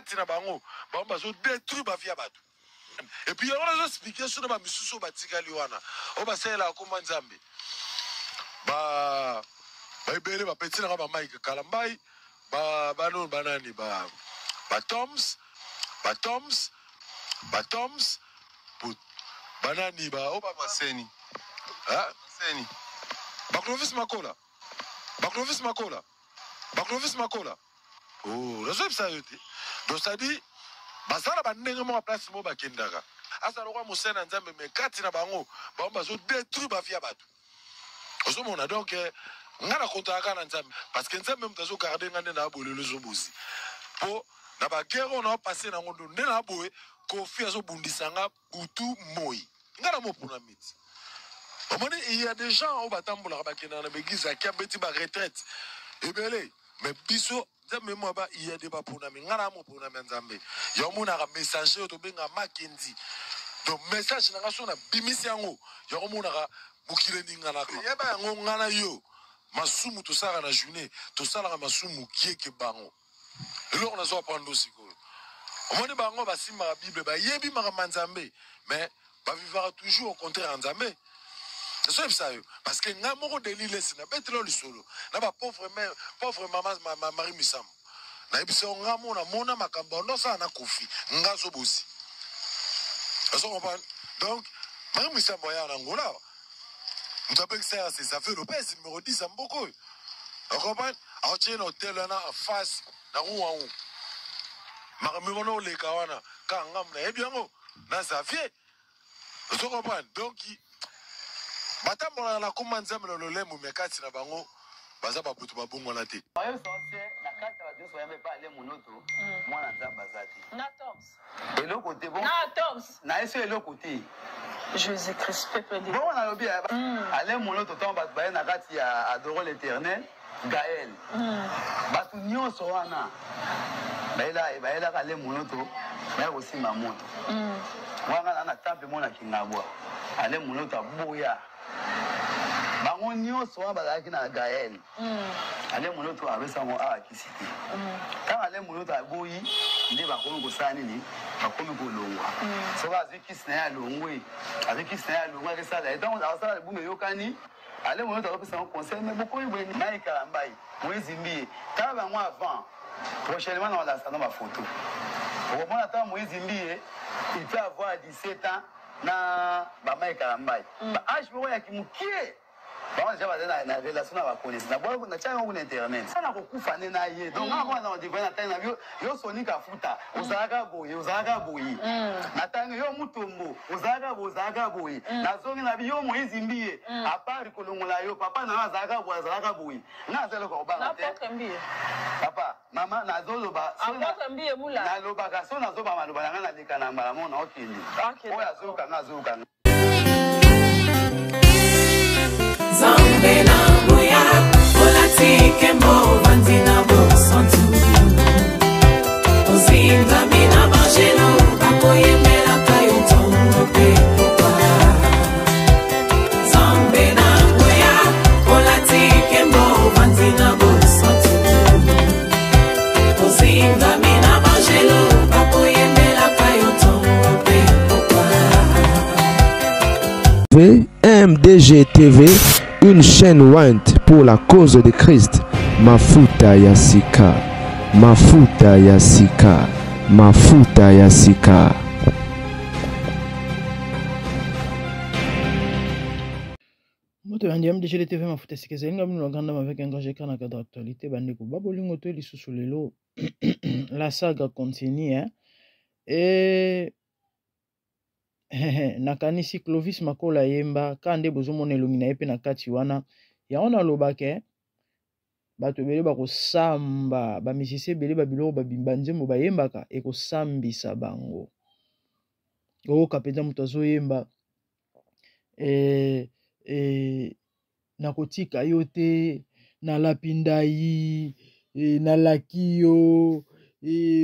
mekati na bango bazo détruire ba vie bato. Et puis on a expliqué sur ba misusu batikali wana o ba sela akoma nzambe ba ebele ba petit na ba Mike Kalambai ba non banani ba Toms banani ba o ba Maseni Maseni ba Clovis Makola oh raison ça yote donc ça dit basala bandenge mo place mo bakendaka asa lokwa musena nzambe mekati na bango bazo détruire ba vie bato ozomona donc ngana kontaka na nzambe parce que nzambe mutazo garder ngane na bolelo zobuzi po na ba guerre on a passé na ngondo nde na boye Kofi azo bundisanga butu moi ngana mo pona miti omoni il y a des gens au batambola bakena na begiza ki abeti ba retraite ebele mais biso nzambe mo ba il y a des ba pona mi ngana mo pona nzambe yo mona ka message to benga makendi donc message na ngaso na bimisi yango yo mona ka mukile ningana ko yeba yango ngana yo masumu to sala na journée to sala ka masumu kieke bango eloko na zo apprendre siko omoni bango basimba la Bible ba yebi maka nzambe mais ba vivra toujours au contraire nzambe c'est ça parce que ngamoko delile sina betelo lisolo na ba pauvre maman Marie Misam na ebiso ngamo na mona makambo ndo sa na Kofi ngazo bosi ça comprend donc Marie Misam boya na ngola nous appelle ça c'est ça fait le pays numéro 10 en beaucoup on comprend a tient hôtel là en face na ou Maramono le kawana kangam na ebiango na Xavier vous comprenez donc batambola na kuma nzambe lo lemo mekati na bango baza babutu babongo na te ayo sose na kata ba joso yambe pa le monoto mwana nzamba zati na toms eloko te bon na toms na eso eloko te Jésus Christ peuple de bon na lobi ale monoto tomba ba na kati ya adorer l'Éternel Gaël batu nyonso wana baela ka le monoto ya kosimba moto wanga na temple mona kingabwa ale monoto aboya bango nyonso wana bazalaki na Gaël ale monoto abesa ngo akisite kama ale monoto aboyi nde bakomi kosala nini bakomi kolongwa soki azwi kisi na ye alongwe akesala etango akosala libumu eyokani ale monoto akopesa ngo conseil mais bokomi boye Mike Kalambai Moïse Mbie tala bango avant prochainement na balasa na bafoto okomona ata Moïse Mbie il peut avoir 17 ans na Mike Kalambai age moko ya kimukie bango deja baza na relation na bakonesi na boyo na tiaka kuna internet sana kokufa nde na ye donc ngana na divine na tani na yo sonika futa ozalaka boye na tani yo mutombo ozalaka boye na zongi na yo Moïse Mbie a part kolongola yo papa na azalaka boye na azelo ko bana te papa mama na zolo ba na lobaka so na zoba maloba na ngana leka na mbala mona okindi oya zoka na zoka Zambe na moya, olatike mo vanzina bo santu. Ozinga mina bangelo, bakoye mela kayo tongo pe popa. Zambe na moya, olatike mo vanzina bo santu. Ozinga mina bangelo, bakoye mela kayo tongo pe popa. MDG TV, une chaîne Wint pour la cause de Christ. Mafuta Yasika, Mafuta Yasika, Mafuta Yasika. Moto ya MDG TV Mafuta Yasika. C'est une grande avec un grand écran d'actualité. Bandeko babolingo to lisusu lelo. La saga continue, hein. Et nakanisi Clovis Makola yemba kande bozomona elongi na ye pe na kati wana yango nalobake bato ebele bakosamba bamisisi ebele babiloko babimba nzembo bayembaka ekosambisa bango oyoka mpenza moto azoyemba nakotika yo te nalapi ndai nalaki yo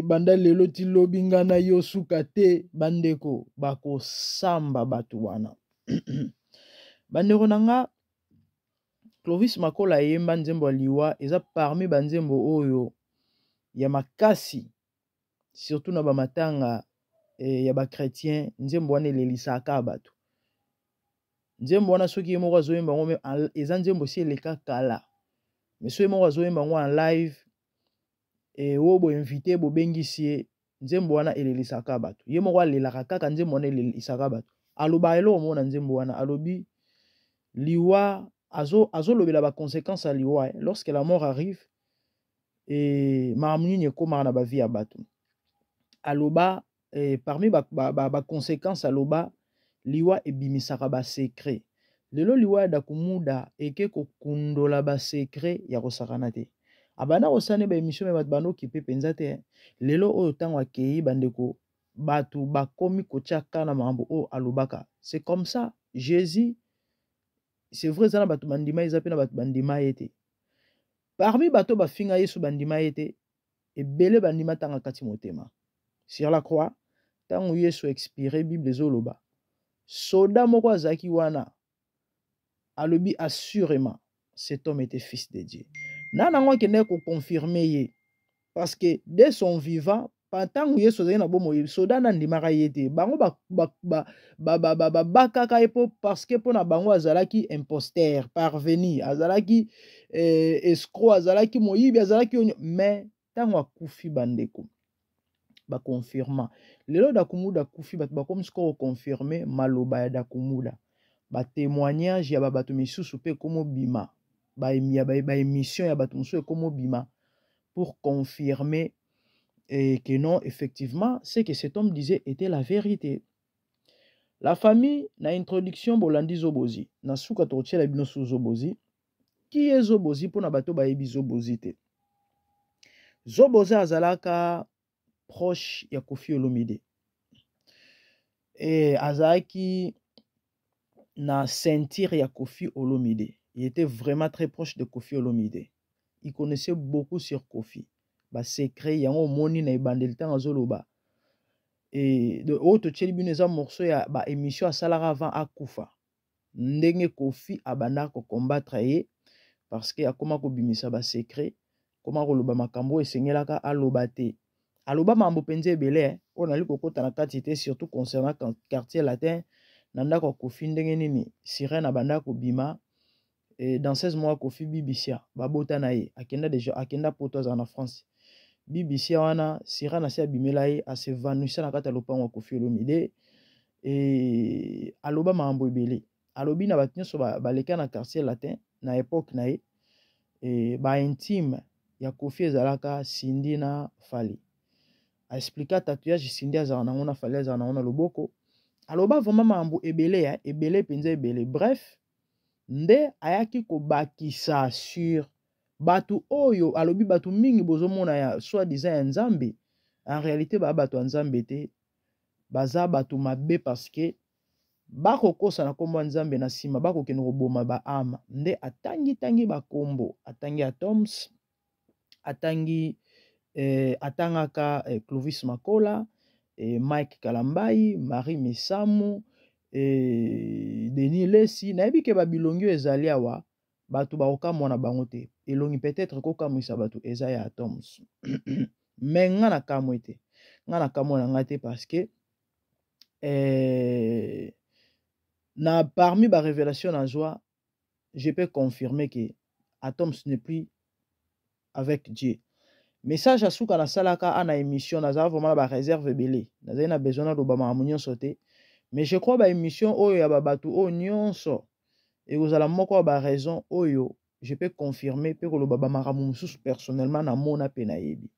banda lelo ti lobi nga na yo suka te bandeko bakosamba bato wana bandeko na nga Clovis Makola yemba nzembo aliwa eza parmi banzembo oyo ya makasi surtout na bamatanga ya bakretien nzembo wana elelisaka bato nzembo wana soki ye moko azoyemba ngo eza nzembo si eleka kala mais soki ye moko azoyemba ngo en live oyo boinvite bobengisi ye nzembo wana elelisaka bato ye moko alelaka kaka nzembo wana elelisaka bato aloba eloko moko na nzembo wana alobi liwa azolobela baconséquence ya liwa lorsque la mort arrive makambo nini ekomaka na bavie ya bato aloba parmi baconséquence aloba liwa ebimisaka basekret lelo liwa ya dakumuda eke kokundola basekret ya kosakana te abanda kosane baémission me bato bandokipe mpenza te lelo oyo ntango akei bandeko bato bakomi kotiaka na makambo oyo alobaka c'est comme ça Jésus c'est vrai eza na bato bandima eza mpe na bato bandima ye te parmi bato bafinga yesu bandima ye te ebele bandima ntango kati motema sur la croix ntango yesu expiré bible ezoloba soda moko azalaki wana alobi assurément cet homme était fils de Dieu nanango akende koconfirme ye parce que dès son vivant ntango yesu azalaki na bomoi soda nandimaka ye te bango bakaka ye po parce que mpo na bango azalaki imposteur parvenir azalaki escroc azalaki moyibi azalaki onyo mais ntango akufi bandeko baconfirma lelo dakumuda akufi bato bakomi sikoyo koconfirme maloba ya dakumuda batémoignage ya babato misusu mpe ekomobima baémission ya bato mosusu ekomobima pour confirmer que non, effectivement, ce que cet homme disait était la vérité. La famille, na introduction, bolandi zobozi. Na souka torche la bino sous zobozi. Qui est zobozi pour na bato baebi zobozi te? Zobozi azalaka proche ya Koffi Olomide. Et azalaki na ceinture ya Koffi Olomide. Il était vraiment très proche de Koffi Olomide. Il connaissait beaucoup sur Koffi. Ba secret yango moni na ebandeli tanga zoloba et de auto tcheli bineza morceau ya ba émission à salara avant akufa ndenge Koffi abanda ko combattre ye parce que akoma ko bimisa ba secret koma ko loba makambo esengelaka aloba te aloba mambo penze ebele on ali kokota na kati te surtout concernant quartier latin nanda ko Koffi ndenge nini sirène abanda ko bima. Et dans 16 mois Koffi bibisia babota na ye akenda poto za na France BBC wana sira na se abimela ye asevanouisa na kati ya lopango ya Koffi Olomide et aloba makambo ebele alobi na bato nyonso baleka na quartier latin na époque na ye et baintime ya Koffi ezalaka Sindi na Fali aexplika tatouage Sindi azala nango na Fali azala nango na loboko aloba vraiment makambo ebele ebele mpenza ebele bref nde ayaki kobakisa sur batu oyo alobi batu mingi bozomona ya soi-disant ya nzambe en réalité batu ya nzambe te baza batu mabe parce que bakokosa na kombo ya nzambe na nsima bakokende koboma baama nde atangi bakombo atangi Atoms atangi atangaka Clovis Makola Mike Kalambai Marie Mesamu Denis Lesi nayebi ke babilongi ezali awa batu bakokamwa na bango te elongi peut-être kokamwisa batu eza ya Atoms mais nga na kamwe te nga na kamwe na nga te parce que na parmi ba révélation na joie je peux confirmer que Atoms n'est plus avec Dieu message asuka na salaka ana émission nazala vraiment ba réserve belé nazali na besoin na loba makambo nyonso te mais je crois ba émission oyo ya babatu oyo nyonso et vous allez moko ba raison oyo je peux confirmer pe koloba ba makambo mosusu personnellement na mona pe na yebi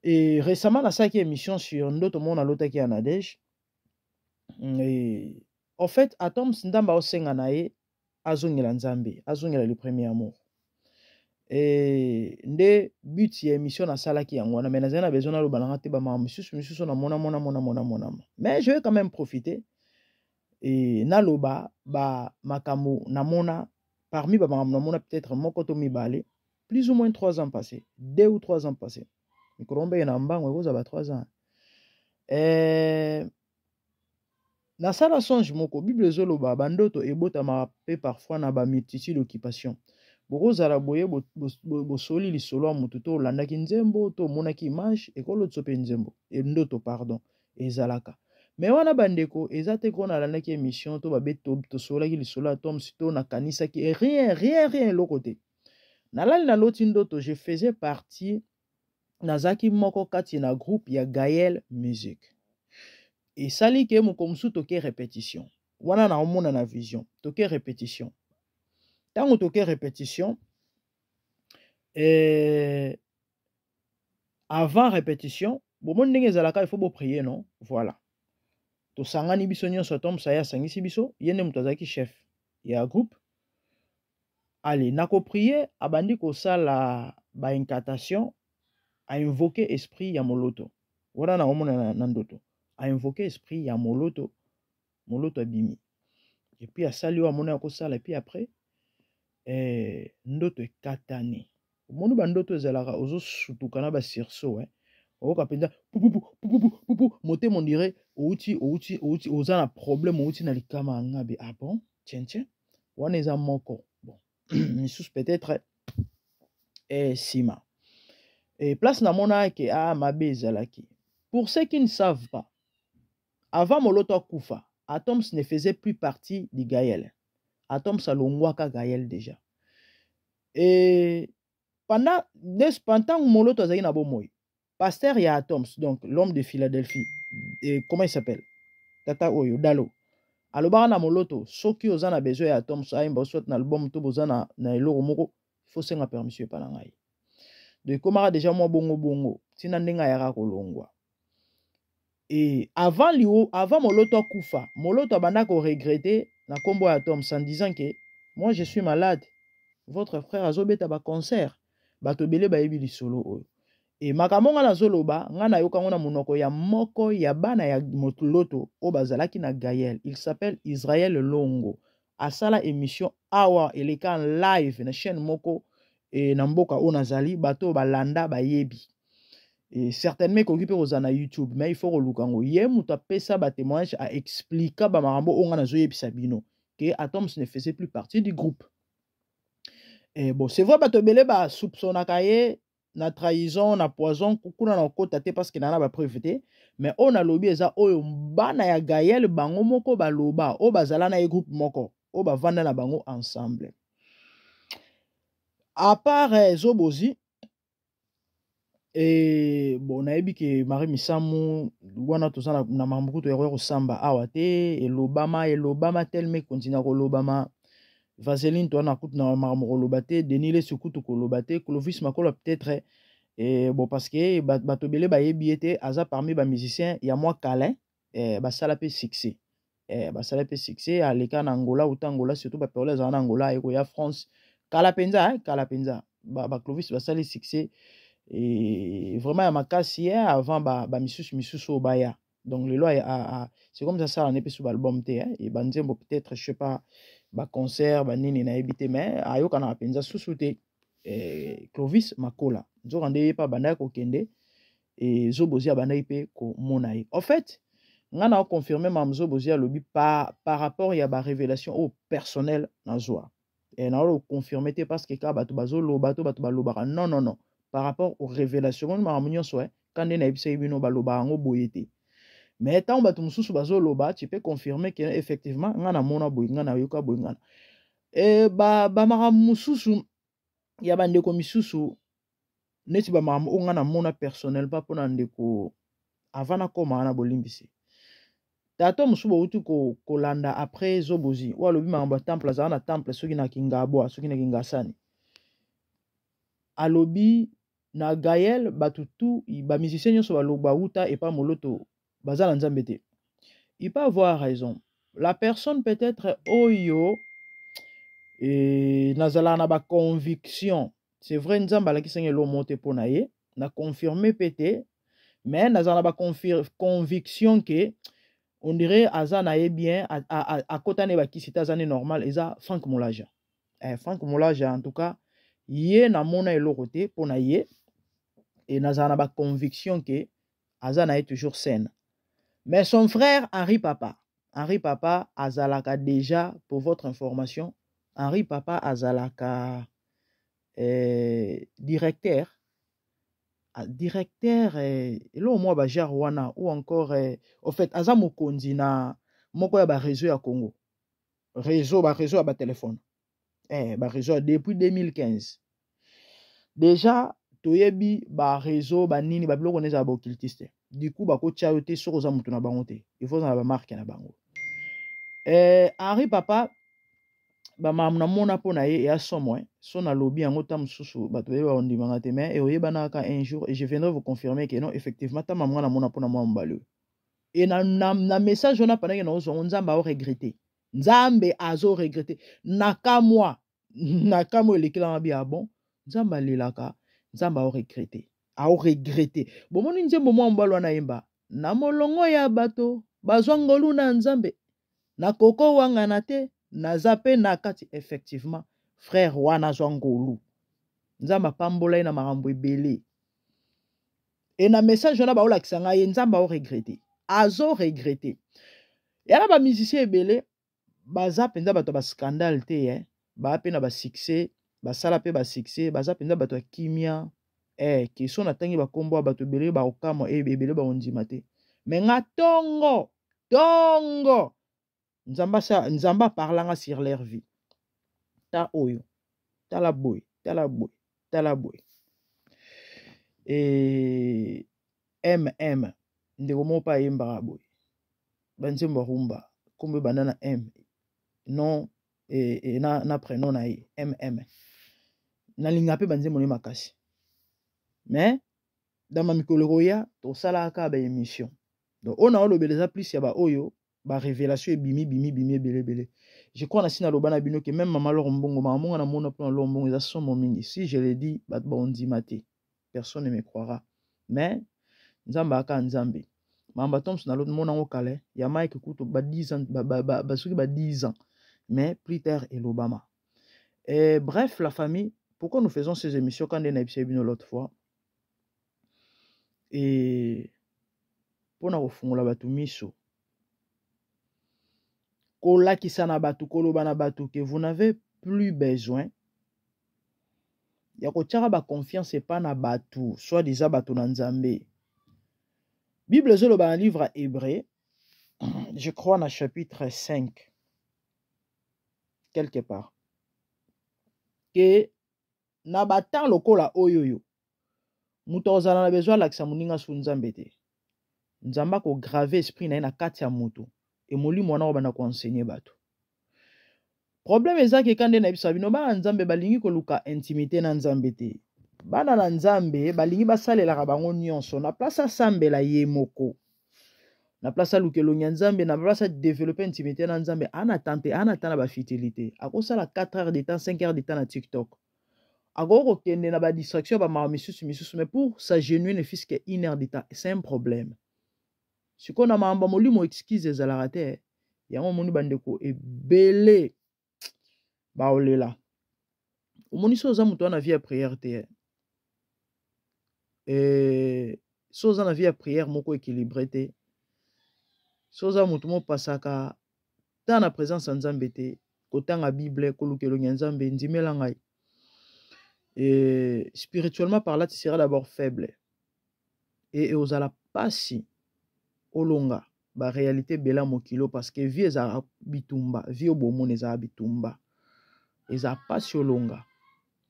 et récemment na saki émission sur ndoto mona lotaki ya Nadège et en fait Atoms ndamba osenga na ye azongela nzambe azongela le premier amour et nde but ya émission na salaki yango na mais nazana besoin na loba na te ba makambo mosusu na mona mais je vais quand même profiter et naloba ba makambo na mona parmi ba makambo na mona peut-être moko to mibale plus ou moins 3 ans passés 2 ou 3 ans passés mikrombe na mbango ekoza ba 3 ans na sala songe moko bible ezoloba bandoto ebotama pe parfois na ba multitude d'occupation bokozala boye bosoli lisolo ya motu to olandaki nzembo to omonaki image ekolotiso mpe nzembo ndoto pardon ezalaka me wana bandeko eza te ko nalandaki émission to babe tosolaki lisolo ya Toms to nakanisaki rien eloko te nalali naloti ndoto je faisais partie nazaki moko kati na groupe ya Gaël Musique esali ke mokomusu toke répétition wana naomona na vision toke répétition tango toke répétition avant répétition bomoni ndenge ezalaka il faut boprier non voilà tosangani biso nyonso Tom saya asangisi biso ye nde moto azalaki chef ya groupe allez nakoprier abandi kosala baincantation ainvoquer esprit ya moloto wana naomona na ndoto ainvoquer esprit ya moloto abimi et puis asali oyo amona ya kosala et puis après ndoto ekatani omoni bandoto ezalaka ozosutuka na basursaut okoka mpenza pupu motema ondire outi oza na problème outi na likama ya ngabe ah bon tiens wana eza moko bon misusu peut-être sima et place namona ke mabe ezalaki pour ceux qui ne savent pas avant moloto akufa Atoms ne faisait plus partie du Gaël. Atoms alongwaka Gaël déjà. Et pendant Moloto azaki na bomoy. Pasteur ya Atoms, donc l'homme de Philadelphie. Et comment il s'appelle? Tata Oyo Dalo. Alobara na Moloto, soki ozana besoin ya Atoms aimba soit na album to bozana na eloko moko, faut senga permission pa na ngai. De komara déjà moi bongo tina ndenga yaka kolongwa. Et avant Moloto Koufa, Moloto abanda ko regretter na kombo ya Tom en disant que moi je suis malade. Votre frère azobeta ba concert, bato belé ba yebi lisolo oyo. Et makamonga na zoloba, ngana yoka ngona monoko ya moko ya bana ya Moloto o bazalaki na Gaël. Il s'appelle Israël Longo. Asala émission awa eleka en live na chaîne moko et na mboka o nazali bato balanda ba yebi. Et certainement qu'on peut aux YouTube, mais il faut reloukango. Hier, mouta pesa ba témoignage a expliqué ba marambo on a zoé pisabino que Atoms ne faisait plus partie du groupe. Et bon, c'est vrai bato belé ba soupçonna kaye na trahison na poison kukuna na kota te parce que nana ba preuve te, mais on a lobby eza oyo bana ya Gaël bango moko ba loba o bazala na groupe moko o ba vanda na bango ensemble. À part Zobozi et bon nayebi ke Marie Misamu wana tozana na mambuku to yero samba awate et l'Obama telme continue ko l'Obama Vaseline to na kutu na maramo lobate Denile sukutu ko lobate Clovis Makola peut-être et bon parce que bato belé ba yebi ete aza parmi ba musiciens ya moi Calin ba sala pe succès ba sala pe succès à l'écart Angola ou Angola surtout ba parler en Angola et ko ya France kala penza ba Clovis ba sala succès et vraiment ma casse hier avant ba misusu obaya donc le loi c'est comme ça on est sur l'album t et banzembo peut-être je sais pas ba concert ba nini na ebité mais ayoka na penza susute Clovis Makola zo rande pa banda ko kende et Zobozi abanda ipe ko monaï en fait ngana a confirmé mamzo Zobozi a lobi par rapport ya ba révélation au personnel na zoa et na lo confirmer parce que ka bato bazolo bato balobara non par rapport aux révélations on m'a soit quand on a ebisa bino baloba ngo boyete mais tant bato mususu bazoloba tu peux confirmer que effectivement ngana mona boy ngana yoka boy ngana et ba mara mususu ya bande ko misusu neti ba mara ngana mona personnel pas pona ndeko avant koma na bolimbisi tato musubo utu ko landa après Zobozi wa lobi mamba temple za na temple soki na kingabo soki na kingasani alobi na Gaël batutu ba musicien nyonso baloba uta et pas Moloto bazala nzambe te. Il peut avoir raison. La personne peut-être oyo et nazala na ba conviction. C'est vrai nzamba la kisenge lo monte pona ye na confirmer pété mais nazala ba conviction que on dirait azana e bien à kotane ba kisita zane normal eza Frank Molaja. Frank Molaja en tout cas ye na mona eloko te pona ye et nazana ba conviction que azana est toujours saine. Mais son frère Henri Papa azalaka déjà pour votre information Henri Papa azalaka directeur eloko moko bagere wana ou encore au fait aza mokonzi na moko ya baréseau ya Congo baréseau ya batelefone baréseau depuis 2015 déjà toyebi baréseau banini babiloko neza ya baoccultiste du coup bakotia yo te soki oza moto na bango te il faut na bamarke na bango Henri papa bamamu namona mpo na ye eya somo so nalobi yango ta mosusu bato bayeba ondimanga te mais oyebanaka un jour et je viendrai vous confirmer que non effectivement ta mamu wana mona mpona mwa mobali et na message wana pendaki na ozwango nzambe aoregrete nzambe azoregrete nakamwa elekelanga bi ya bon nzambe alelaka nzambe aoregrete bomoni nzembo mwa mobali wana yemba na molongo ya bato bazwa ngolu na nzambe na koko wangana te naza pe na kati effectivement frère wana azwa ngolu nzambe apambola ye na makambo ebele e na message wana baolakisa ngai ye nzambe azoregrete yana bamusicien ebele baza mpenza bato ya bascandale te baa mpe na basuccès basala mpe basuccès baza mpenza bato ya kimia keso natangi bakombo ya bato ebele baokamwa ebele baondima te me nga tongo nzambe aparlanga sur leur vie ta oyo tala boy ndeko moko mpe ayembaka boye banzembo ya rumba kombo ebanda na m non na prénom na ye nalinga mpe banzembo ne makasi mais dama mikolo koya tosalaka baémission donc oyo na olobela eza plus ya baoyo barévélation ebimi ebele je crois na sina loba na bino ke même mama loro mbongo mamonga na mona mpona loro mbongo eza somo mingi si je le dis bato baondima te personne ne me croira mais nzambe aka nzambe mamba tomso na mona ngo kale ya mike kuto ba 10 ans basuki ba 10 ans mais plus tard elobama bref la famille pourquoi nous faisons ces émissions quand on a épisode l'autre fois et pona kofungola bato miso kolakisa na bato koloba na bato que vous n'avez plus besoin ya kotiaka ba confiance epa na bato soit déjà bato na nzambe Bible ezoloba na livre Hébreu je crois na chapitre 5 quelque part que na batan lokola oyoyo muto ozala na besoin lakisa muninga su nzambe te nzamba ko grave esprit na ye na kati ya mutu et molimo wana obana ko enseigner bato problème ezaki kande na biso bino ba nzambe balingi koluka intimité na nzambe te bana na nzambe balingi basalelaka bango nyonso na place asambela ye moko na place alukelo nya nzambe na place développer intimité na nzambe ana tana ba fidélité akosala 4 heures de temps 5 heures de temps na TikTok agoko kende na ba distraction ba mama misusu mais pour sa genuine fils que 1 heure de temps c'est un problème siko na mamba molimo excuse ezalaka te yango moni bandeko ebele baolela omoni so oza mutu wana vie ya prière te so oza na vie ya prière moko équilibré te so oza mutu mopasaka ta na présence ya nzambe te kotanga bible kolukelo nya nzambe ndimela ngai spirituellement parlant tu seras d'abord faible et ozala pasi olonga ba réalité bela mokilo parce que vie eza bitumba vie obomone eza bitumba eza pasi olonga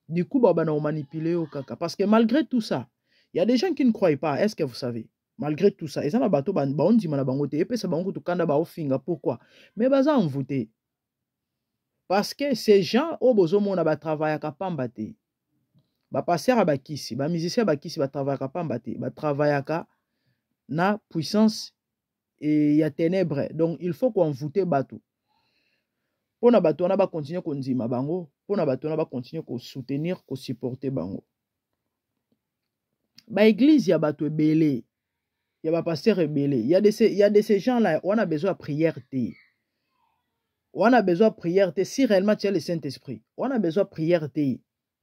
du coup baba na manipuler au kaka parce que malgré tout ça il y a des gens qui ne croient pas est-ce que vous savez malgré tout ça eza na bato ba ondima na bango te epesa bango to kanda ba ofinga pourquoi mais baza envoûté parce que ces gens au bozomona ba travailler ka pamba te ba passer à bakisi ba musicien bakisi ba travailler ka pamba te ba travailler ka na puissance et ya ténèbres donc il faut qu'on voûte bato pona bato na ba continuer ko ndima bango pona bato na ba continuer ko soutenir ko supporter bango ba église ya bato ebele ya ba pasteur ebele il y a de ces gens là on a besoin de prière te on a besoin de prière te si réellement tu as le Saint-Esprit on a besoin de prière te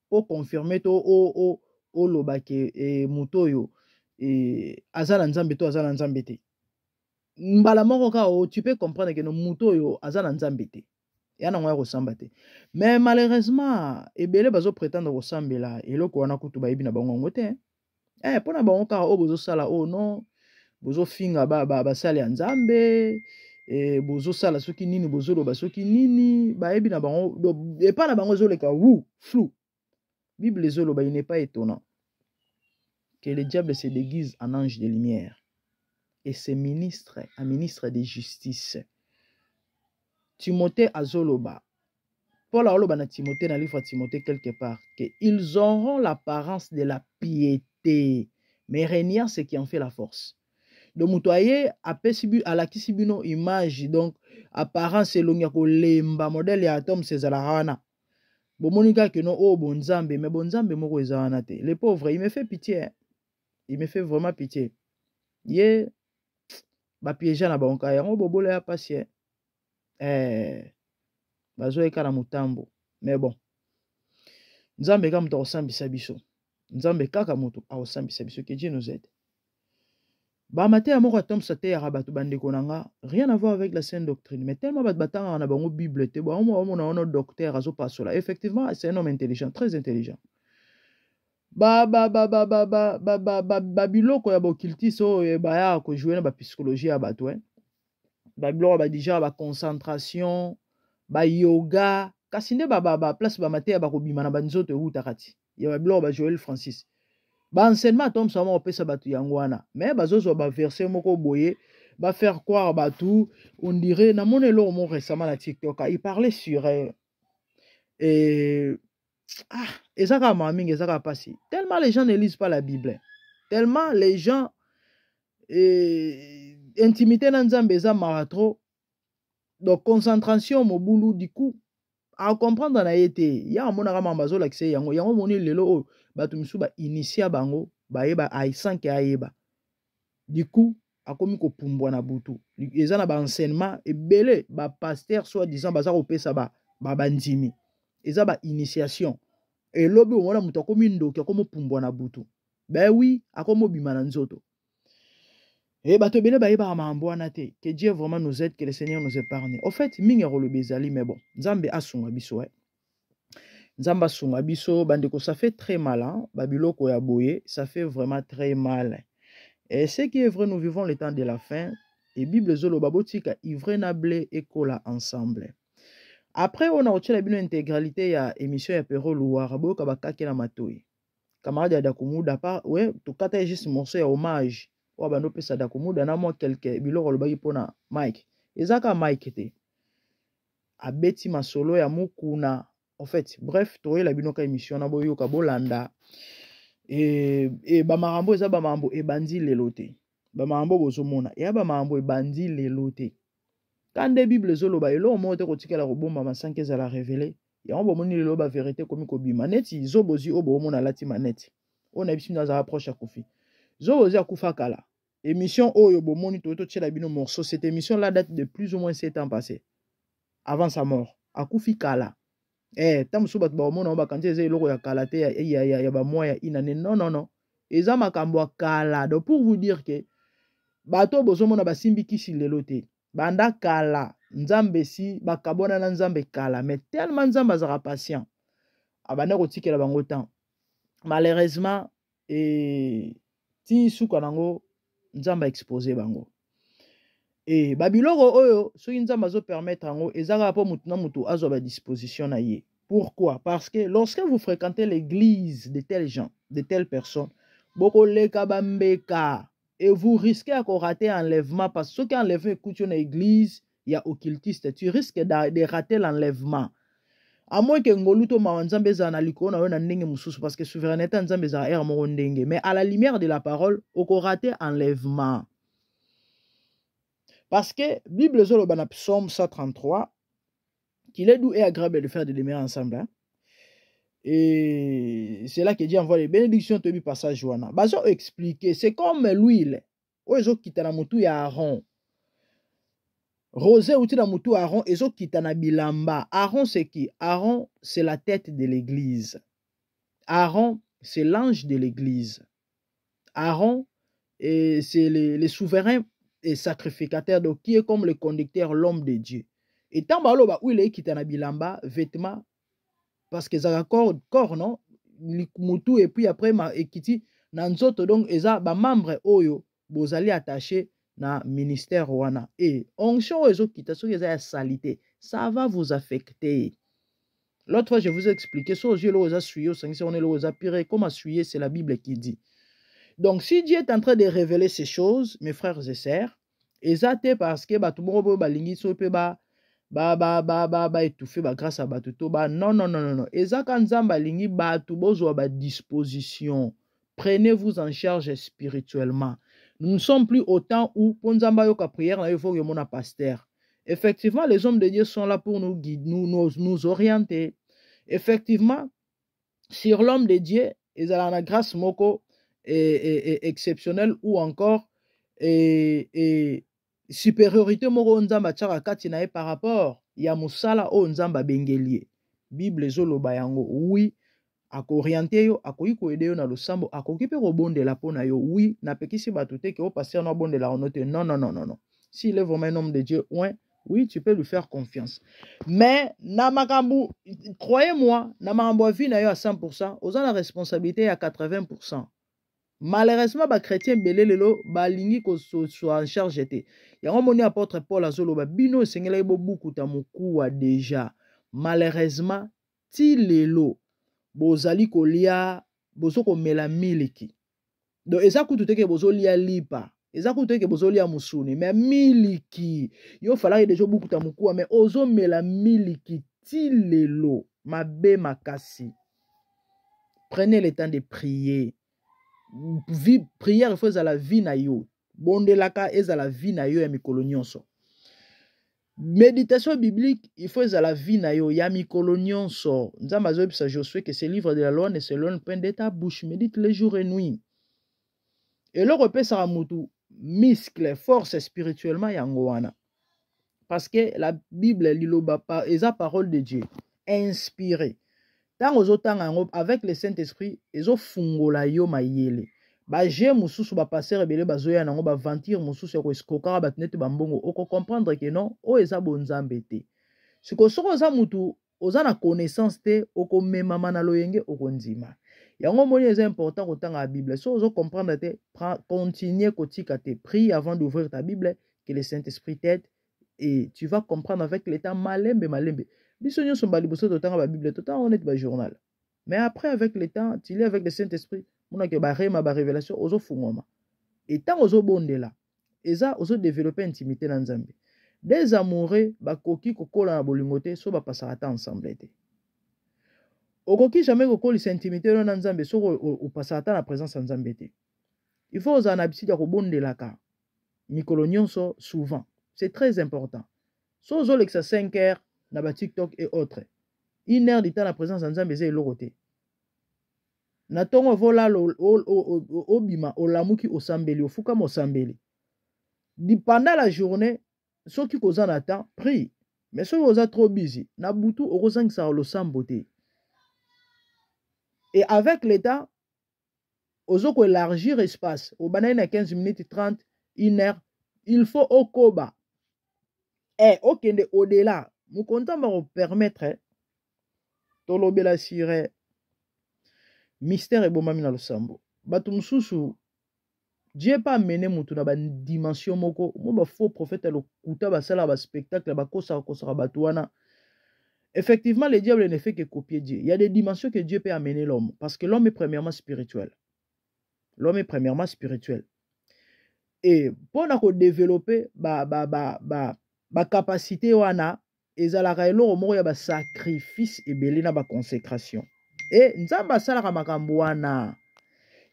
pour confirmer to o lobake mutoyo azala nzambe to azala nzambe te mbala moko ka tu peux comprendre que no mutoyo azala nzambe te ya na ngoya kosamba te. Mais malheureusement ebele bazo prétendre kosambela eloko wana kutu bayebi na bango te. Pona bango kaka o bozo sala o non bozo finga basali ya Nzambe bozo sala soki nini bozo loba soki nini bayebi na bango epa na bango ezoleka flou. Bible ezoloba il n'est pas étonnant que le diable se déguise en ange de lumière et se ministre, un ministre de justice. Timothée azoloba. Paul aloba na Timothée na livre à Timothée quelque part que ils auront l'apparence de la piété, mais reniant ce qui en fait la force. Donc mutoye apesibu alakisibino image donc apparence elongia ko lemba modèle ya Tom César. Bomonika que non oh bonzambe mais bonzambe moko ezana te. Le pauvre il me fait pitié. Il me fait vraiment pitié. Ye ba piéger na banka yango bobole ya passer. Bazo ekala mutambo. Mais bon. Nzambe kama muto osambisa biso. Nzambe kaka muto osambisa biso que Dieu nous aide. Ba maté amoko Tom Sate ya rabatu bandeko nanga, rien à voir avec la sainte doctrine, mais tellement batanga na bango Bible te bo on docteur azo pasola. Effectivement, c'est un homme intelligent, très intelligent. Biloko ya bokiltiso ba ya ko jouer na ba psychologie ya bato ba biloko ba déjà ba concentration ba yoga kasi nde ba place ba maté ba ko bima na banzoto utakati ya ba biloko ba Joël Francis ba enseignement tom sama opesa bato yango wana mais bazozo ba verset moko boye ba faire croire bato on dirait na monelo mo récemment na TikTok il parlait sur ezaka mamingi ezaka pasi tellement les gens ne lisent pas la Bible, tellement les gens intimité na Nzambe eza maratro donc concentration mobulu du coup à comprendre na yete ya mona kama mbazo la kise yango moni lelo o batu misu ba initia bango ba yeba aisanke ayeba du coup akomi ko pumbwa na butu eza na ba enseignement ebele ba pasteur soit disant baza ko pesa ba bandimi eza ba initiation et lobi on mona muto akomi ndoki akomo pumbwa na butu ben oui akomo bima na nzoto et bato bele ba yeba mambo wana te que Dieu vraiment nous aide, que le Seigneur nous épargne. En fait mingi rolo bezali mais bon Nzambe asunga biso Nzamba sunga biso bandeko ça fait très mal hein babiloko ya boye ça fait vraiment très mal. Et ce qui est vrai, nous vivons le temps de la fin et Bible zolo babotika ivre na blé et cola ensemble. Après on a reçu la bino intégralité ya émission ya Pero Louara boka bakake na matoi. Camarade ya Dakumuda pa ouais to kata juste morceau ya hommage wa bando pesa Dakumuda na moi quelque biloko lobaki pona Mike. Ezaka Mike te. Abeti masolo ya mukuna. En fait, bref, toye la binoka émission na boyo ka bolanda et ba marambo eza ba mambo e bandi lelote. Ba marambo bozomona ya ba mambo e bandi lelote. Quand des Bible zoloba elo mote ko tikela ko bomba masanke za la révéler. Ya on bomoni lelo ba vérité komi ko bima neti zobozi obo mona lati maneti. On a biso na za approche à Kofi. Zobozi akufa kala. Émission oyo bomoni toto tchela bino morceau cette émission là date de plus ou moins 7 ans passés. Avant sa mort. Akufi kala. Tamusu bat ba mona ba kanze ze loko ya kala te ya ba moya inane non eza makambo kala donc pour vous dire que bato bozo mona ba simbi kisi lelo te banda kala Nzambe si bakabona na Nzambe kala mais tellement Nzambe azara patient abana ko tikela bango temps malheureusement ti suka nango Nzambe exposé bango babiloko oyo soki Nzambe azo permettre ngo ezaka po mutu na mutu azo ba disposition na ye. Pourquoi? Parce que lorsque vous fréquentez l'église de tels gens, de telles personnes, boko leka bambeka et vous risquez à rater l'enlèvement parce que ceux qui enlèvent écoute une église, il y a occultiste, tu risques de rater l'enlèvement. À moins que ngoluto ma Nzambe za na likona na ndenge mususu parce que souveraineté Nzambe za er mo ndenge mais à la lumière de la parole, oko rater enlèvement. Parce que Bible zolo bana Psaume 133 qu'il est doux et agréable de faire de l'aimer ensemble hein? Et c'est là que Dieu envoie les bénédictions de du passage wana bazo expliquer c'est comme l'huile ozo kitana mutu ya Aaron rosé outi na mutu Aaron ezo kitana bilamba. Aaron c'est qui? Aaron c'est la tête de l'église. Aaron c'est l'ange de l'église. Aaron c'est le souverain et sacrificateur, donc qui est comme le conducteur, l'homme de Dieu. Et tant baloba où il est qui na bilamba vêtements parce que ça corps non mutu et puis après ma ekiti na nzoto donc eza ba membre oyo bozali attaché na ministère wana et onction ezo kita so eza ya salité ça va vous affecter. L'autre fois je vous ai expliqué so Dieu le suyer au sens on est le pire comment suyer c'est la Bible qui dit. Donc si Dieu est en train de révéler ces choses mes frères et sœurs ezate parce que ba tumoro ba lingi so pe ba étouffé grâce à batuto ba non ezaka nzamba lingi batu bozwa ba disposition. Prenez-vous en charge spirituellement. Nous ne sommes plus au temps où pour nzamba yoka prière il faut que mon pasteur. Effectivement les hommes de Dieu sont là pour nous guider nous orienter. Effectivement sur l'homme de Dieu ils ont la grâce moko exceptionnelle ou encore supériorité moko nzamba tchaka kati na par rapport ya musala o nzamba bengelie Bible ezoloba yango oui akorienter yo akoki ko aider yo na losambo akoki pe robondela pona yo oui na pekisi batu te ke o passer na bondela onote non s'il est vraiment un homme de Dieu oui tu peux lui faire confiance mais na makambu croyez-moi na makambu vie na yo à 100% oza la responsabilité à 80%. Malheureusement ba chrétien belé lelo ba lingi ko soit en charge te yango moni apôtre Paul azoloba bino sengela ibo bukuta mukuwa déjà malheureusement ti lelo bozali kolia bozo ko mela miliki donc eza kutu teke bozo lia lipa eza kutu teke bozo lia musuni mais miliki yo fala déjà bukuta mukuwa mais ozo mela miliki ti lelo mabe makasi. Prenez le temps de prier. Prière il faut à la vie na yo bondelaka eza la vie na yo ya mikolo nyonso. Méditation biblique il faut à la vie na yo ya mikolo nyonso. Nzamba azobisa Josué que ce livre de la loi ne se loin point de ta bouche, médite les jours et nuit. Et le repère sera mutu muscle force spirituellement yango wana parce que la Bible liloba pa eza parole de Dieu inspirée. Tant aux autres avec le Saint-Esprit, ils ont fungola yo mayele. Ba je mususu ba passer rebele bazoya nango ba ventir mususu ko skokara batnet bambongo oko comprendre que non o eza bonzambe te. Siko soko za mutu oza na connaissance te oko mema mana loyenge oko nzima. Yango moni est important ko tanga la Bible. So ozo comprendre te continuer kotika te prie avant d'ouvrir ta Bible que le Saint-Esprit t'aide et tu vas comprendre avec le temps malembe. Bisogno sont baliboso de temps la Bible, tout temps honnête ba journal. Mais après avec le temps, tu lis avec le Saint-Esprit, mon que ba rema ba révélation ozo fungoma. Et tant ozo bondela, eza ozo développer intimité dans Nzambe. Des amoureux ba koki kokola na bolingote so ba passerata ensemble te. Okoki jamais kokola intimité dans Nzambe so o passerata na présence en Nzambe te. Il faut oza na habitude ko bondela ka. Mikolo nyonso souvent. C'est très important. So ozo lexa 5 heures na ba TikTok et autres. 1 heure de temps la présence en Nzambe c'est loroté. Na tongo vola obima olamuki osambeli ofuka mosambeli. Pendant la journée, ceux qui causent en temps, prie. Mais ceux qui sont trop busy, na butu orozang sa lo samboté. Et avec l'état, ozo ko élargir espace. Au banane na 15 minutes 30, 1 heure, il faut au koba. Et okende au-delà. Nous comptons me permettre tolobela sire mystère et bomami na losambo. Batu mususu Dieu pas mené mutu na ba dimension moko mo ba faux prophète lo kuta ba sala ba spectacle ba kosa batuana. Effectivement le diable ne fait que copier Dieu. Il y a des dimensions que Dieu peut amener l'homme parce que l'homme est premièrement spirituel. L'homme est premièrement spirituel. Et pour développer ba capacité wana ezalaka eloko moko ya ba sacrifice ebele na ba consécration. Et nzamba salaka makambo wana.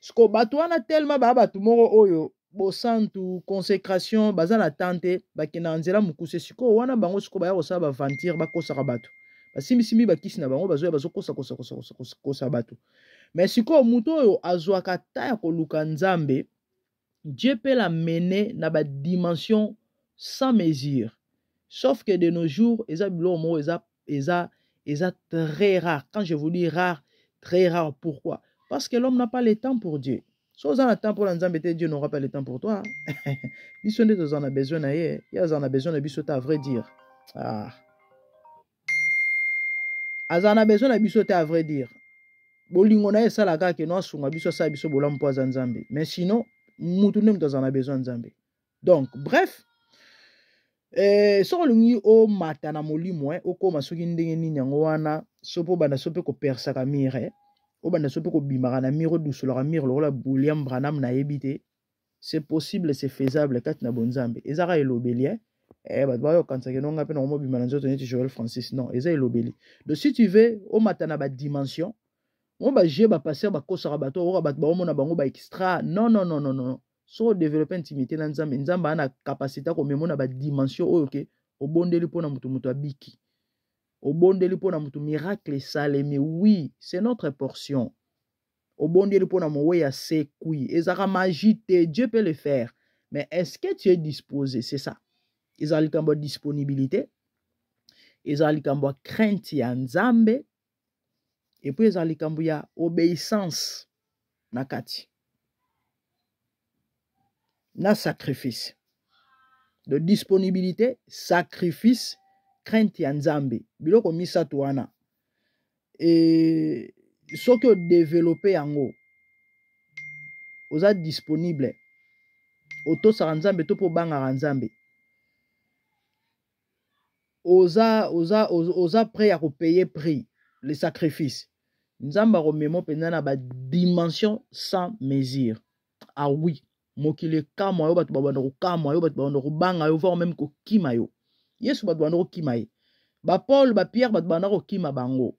Sko batu wana tellement ba batu moko oyo bo santu consécration bazana tante bakina nzela mukuse siko wana bango siko baya kosala ba ventir bakosaka batu. Basimbi bakisi na bango bazoya bazokosa batu. Mais siko muto oyo azwaka ta ya koluka nzambe Dieu peut l'amener dans ba dimension sans mesure. Sauf que de nos jours, ils sont très rares. Quand je vous dis rare, très rare. Pourquoi? Parce que l'homme n'a pas le temps pour Dieu. Si vous avez le temps pour l'ensemble, Dieu n'aura pas le temps pour toi. Ils en a besoin, il y a besoin de bisous, à vrai dire. Ah. azana besoin na biso te à vrai dire. Bolingo na esalaka ke no sunga biso sa biso bolampo aza nzambe. Mais sinon mutu ne mutazana besoin nzambe. Donc bref, sokolungi o mata na molimo okoma soki ndenge nini yango wana sopo banda sope ko persaka mire o banda sope ko bimaka na mire dusolaka mire lokola William Branham na yebite. C'est possible, c'est faisable kati na bonzambe. Ezaka elobeli bato bayo kansaka no ngape na mo bimana nzoto neti Joel Francis non, eza elobeli. Donc si tu veux o mata na ba dimension, on ba je ba passer ba kosaka bato o bato ba mona bango ba extra. Non non non non non. So développer intimité na nzambe, nzamba ana capacité ko memona ba dimension oyo ke obondeli pona mutu abiki. Obondeli pona mutu miracle sale, mais oui, c'est notre portion. Obondeli pona mowe ya sekui, ezaka magie te, Dieu peut le faire. Mais est-ce que tu es disposé? C'est ça. Ezali kambo disponibilité, ezali kambo crainte ya nzambe, et puis ezali kambo ya obéissance na kati. Na sacrifice. De disponibilité, sacrifice, crainte ya nzambe. Biloko misatu wana. Et soki o développer yango, oza disponible. Otosaka nzambe to po bangaka nzambe. Oza prêt à payer prix, le sacrifice. Nzamba romemo penza na ba dimension sans mesure. Ah oui, mokile kama yo batu babanda ko kama yo batu babanda ko banga yo voire même ko kima yo. Yesu batu babanda ko kima ye. Ba Paul ba Pierre batu babanda ko kima bango.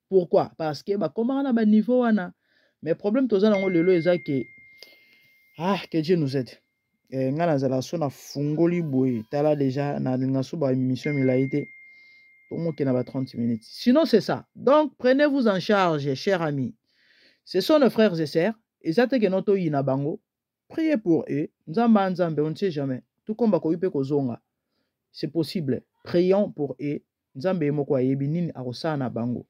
Pourquoi? Parce que ba komana na ba niveau wana. Mais problème toza nango lelo eza que que Dieu nous aide. Ngana zala sona fungoli boy tala déjà na lingaso ba émission milaité. Tomo ke na ba 30 minutes. Sinon c'est ça. Donc prenez-vous en charge chers amis. Ce sont nos frères et sœurs et ça te ke noto yina bango. Priez pour eux. Nzamba nzambe on ne sait jamais. Tout comme ba ko yupe ko zonga. C'est possible. Prions pour eux. Nzambe moko ayebi nini akosana bango.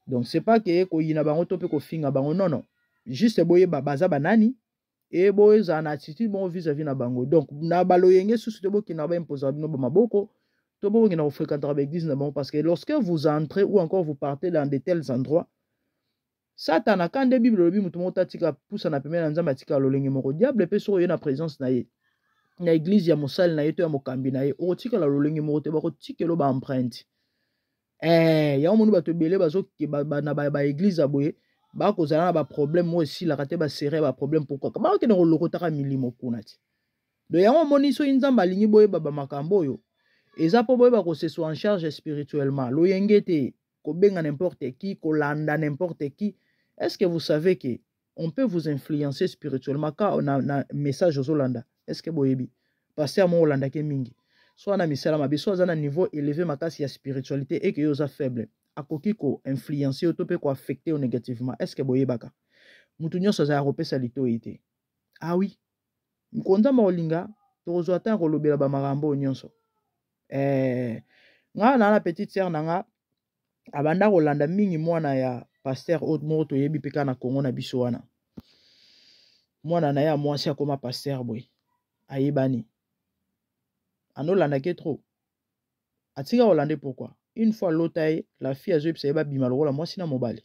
Donc c'est pas que ko yina bango to pe ko finga bango non non. Juste boye baza banani. Et boy za na attitude bon vis-à-vis na bango. Donc na baloyenge sous te boki na ba imposer bino ba maboko to boki na fréquenter avec église na bango parce que lorsque vous entrez ou encore vous partez dans de tels endroits Satan a quand de Bible lobi mutu mota tika poussa na pemela nzamba tika lolenge moko diable pe so ye na présence na ye na église ya mosali na ye to ya mokambi na ye o tika la lolenge moko te ba ko tikelo ba empreinte ya omonu ba to belé bazo ke na ba église aboye ba ko zana ba problème mo aussi la kate ba serré ba problème pourquoi ba ke na lokotaka milimo kuna ti do yango moni so nzamba lingi boye baba makambo yo eza po boye ba ko se soit en charge spirituellement lo yengete ko benga n'importe qui ko landa n'importe qui. Est-ce que vous savez que on peut vous influencer spirituellement quand on a un message aux Hollanda? Est-ce que boyebi pasteur mo Hollanda ke mingi soit na misala mabi soit na niveau élevé makasi ya spiritualité et que yo za faible akoki ko influencer to pe ko affecter négativement? Est-ce que boyebaka mutu nyonso za repesa litoite? Ah oui, mkonza maolinga to zo ata ko lobela ba marambo nyonso nga na petite sœur nanga abanda kolanda mingi mwana ya pasteur autre moko toyebi peka na Congo na biso wana mwana na ya mwasi akoma pasteur boy ayebani anolanda ke trop atika kolande. Pourquoi? Une fois l'autre la fille a joué psa bima lokola mwasi na mobali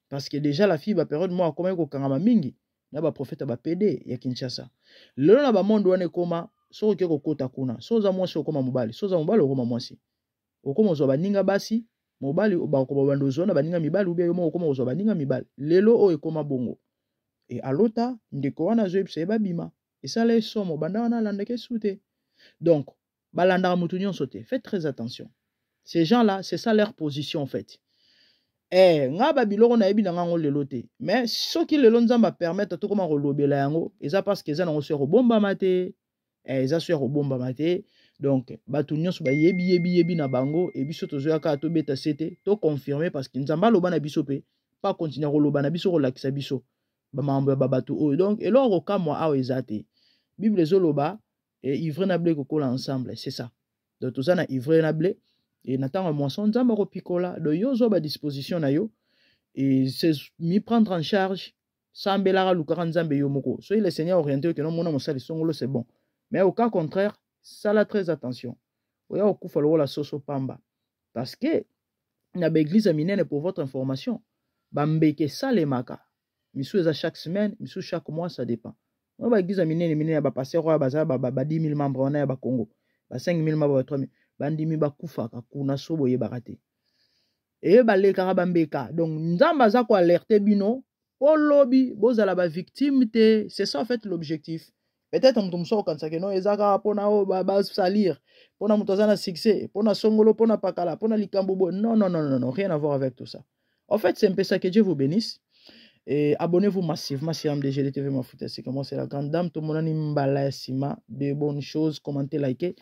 parce que déjà la fille ba période moi akoma ko kangama mingi na ba prophète ba PD ya Kinshasa lelo na ba monde wana koma so ke ko kota kuna so za mwasi okoma mobali so za mobali okoma mwasi okoma zo baninga basi mobali ba ko bando zona baninga mibali ou bien yo okoma zo baninga mibali lelo o ekoma bongo et alota ndeko wana zo psa bima et ça les somo banda wana landa ke sute. Donc balanda mutu nyonso te. Faites très attention. Ces gens là c'est ça leur position en fait. Nga ba biloko na yebi na ngango lelo te mais soki lelo nzamba permettre to koma rolobela yango eza parce que eza na so bomba mate eza so bomba mate. Donc batu nyonso ba yebi na bango et biso tozoya ka to beta sete to confirmer parce que nzamba loba na biso pe pas continuer roloba na biso relakisa biso ba mambo ba batu o. Donc eloko ka moi a ezate Bible zoloba et ivre na blé kokola ensemble, c'est ça. Donc tout ça na ivre na blé et natanga moisson nzamba ko pikola do yo zo ba disposition na yo et c'est mi prendre en charge sambela lukaka nzambe yo moko. Soyez le Seigneur orienté que non mona mosali songolo c'est bon. Mais au cas contraire, ça la très attention. Oya okufa lo la soso pamba. parce que na ba église minene pour votre information bambeke salemaka misu eza chaque semaine misu chaque mois ça dépend on ba église minene ba pasteur ba 10 000 membres on a ba Congo ba 5 000 membres ba 3 000 bandimi ba kufaka kuna sobo ye bakate et ba lekaka bambeka donc nzamba za ko alerter bino po lobby bozala ba victime te c'est ça en fait l'objectif. Peut-être on tombe sur quand ça que non ezaka pona o ba salir pona mutazana succès pona songolo pona pakala pona likambobo non rien à voir avec tout ça. En fait c'est un peu ça. Que Dieu vous bénisse et abonnez-vous massivement sur MDG TV Mafuta c'est comment c'est la grande dame tout le monde ni mbala sima de bonnes choses commentez liker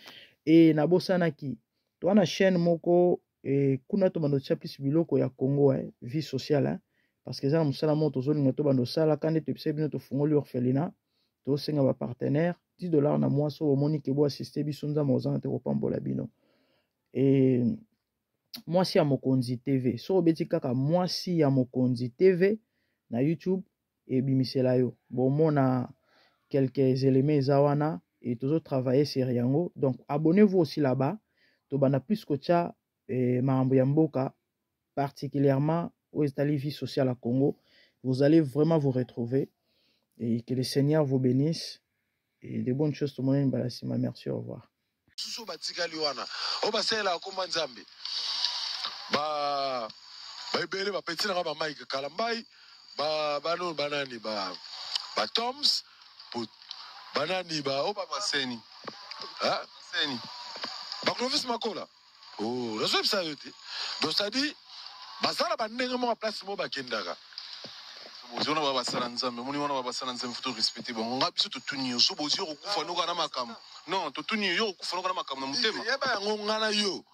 et na bosana ki toi na chaîne moko et kuna to bando tcha plus biloko ya Congo vie sociale parce que ça musala moto zo linga to bando sala quand tu pse bino to fungoli orphelinat to senga ba partenaire $10 na mois so omoni ke bo assister bisonza mozana te kopambola bino et moi si ya Mokonzi TV so obeti kaka moi si ya Mokonzi TV na YouTube et bimisela yo bon mona quelques éléments zawana et toujours travailler sur yango donc abonnez-vous aussi là-bas to bana plus que ça mambo ya mboka particulièrement aux États-Unis vie sociale à Congo vous allez vraiment vous retrouver et que le Seigneur vous bénisse et de bonnes choses tout le monde balasima merci au revoir susu batikali wana o basela akoma nzambe ba ebele ba petit na ba Mike Kalambai ba bano banani ba Toms banani ba o ba Seni Seni ba Clovis Makola oh raison ça yote donc ça dit bazala bandenge mo place mo bakendaka bozona ba basala nzambe moni wana ba basala nzambe futo respecter bon ngabiso to tunyo so bozio okufa no kana makam non to tunyo yo okufa no kana makam na mutema yeba ngo ngana yo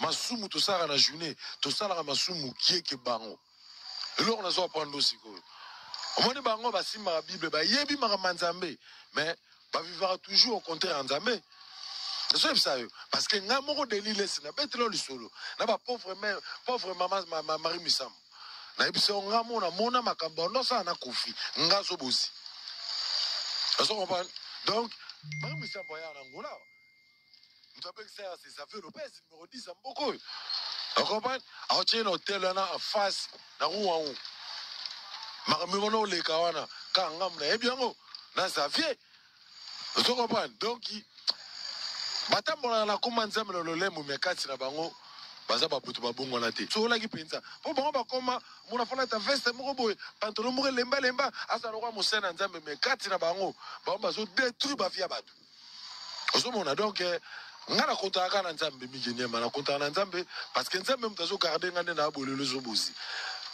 masumu to sala na journée to sala masumu kieke bango eloko na zo apprendre aussi ko omoni bango basimba la Bible ba yebi maka nzambe mais ba vivra toujours au contraire nzambe c'est ça parce que nga moko delile sina betelo lisolo na ba pauvre maman Marie Misam na ebiso nga mona makambo no sa na kofi nga zo bosi ça comprend donc Marie Misam boya na ngola vous savez que c'est ça fait le pèse numéro 10 en beaucoup vous comprenez a tient hôtel na en face na ruwa u makambo no le kawana ka ngam na ebiango na Xavier vous comprenez donc batambola na koma nzambe lolemo mekati na bango baza babutu babongo na te so la ki penza po bango bakoma mona fona ta veste moko boy pantalon moko lemba asa lokwa musena nzambe mekati na bango bazo détruire ba via batu ozo mona donc ngana konta kana nzambe migenia mana konta na nzambe parce que nzambe mutazo garder ngane na bolelo zo bozi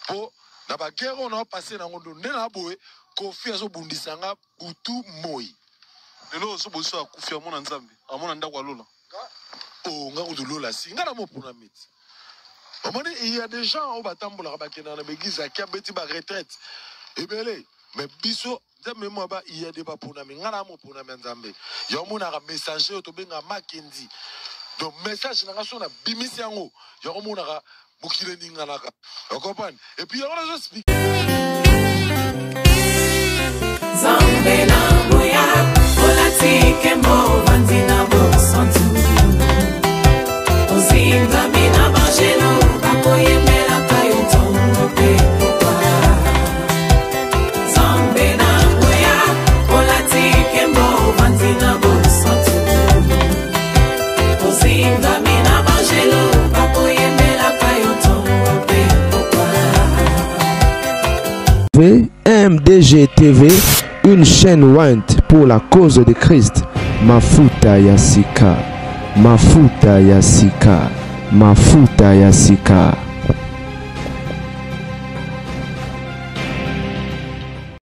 po na ba guerre on a passé na ngondo na boye kofi azo bundisanga butu moi lelo so boso akufia mona nzambe amona ndako alola oh nga udulola si ngana mo pona miti omoni il y a des gens au batambola bakena na begiza ki abeti ba retraite ebele mais biso nzambe mo ba il y a des ba pona mi ngana mo pona nzambe yo mona ka messager to benga makendi donc message na ngaso na bimisi yango yo mona ka bukile ningana ka vous comprenez et puis on a expliqué Zambe na boya olatike mo vanzina bo santu ozinga mina bajeno bakoye mela kayo tongo pe popa Zambe na boya olatike mo vanzina bo santu ozinga mina bajeno bakoye mela kayo tongo pe popa MDG TV, une chaîne Went pour la cause de Christ. Mafuta Yasika, Mafuta Yasika, Mafuta Yasika.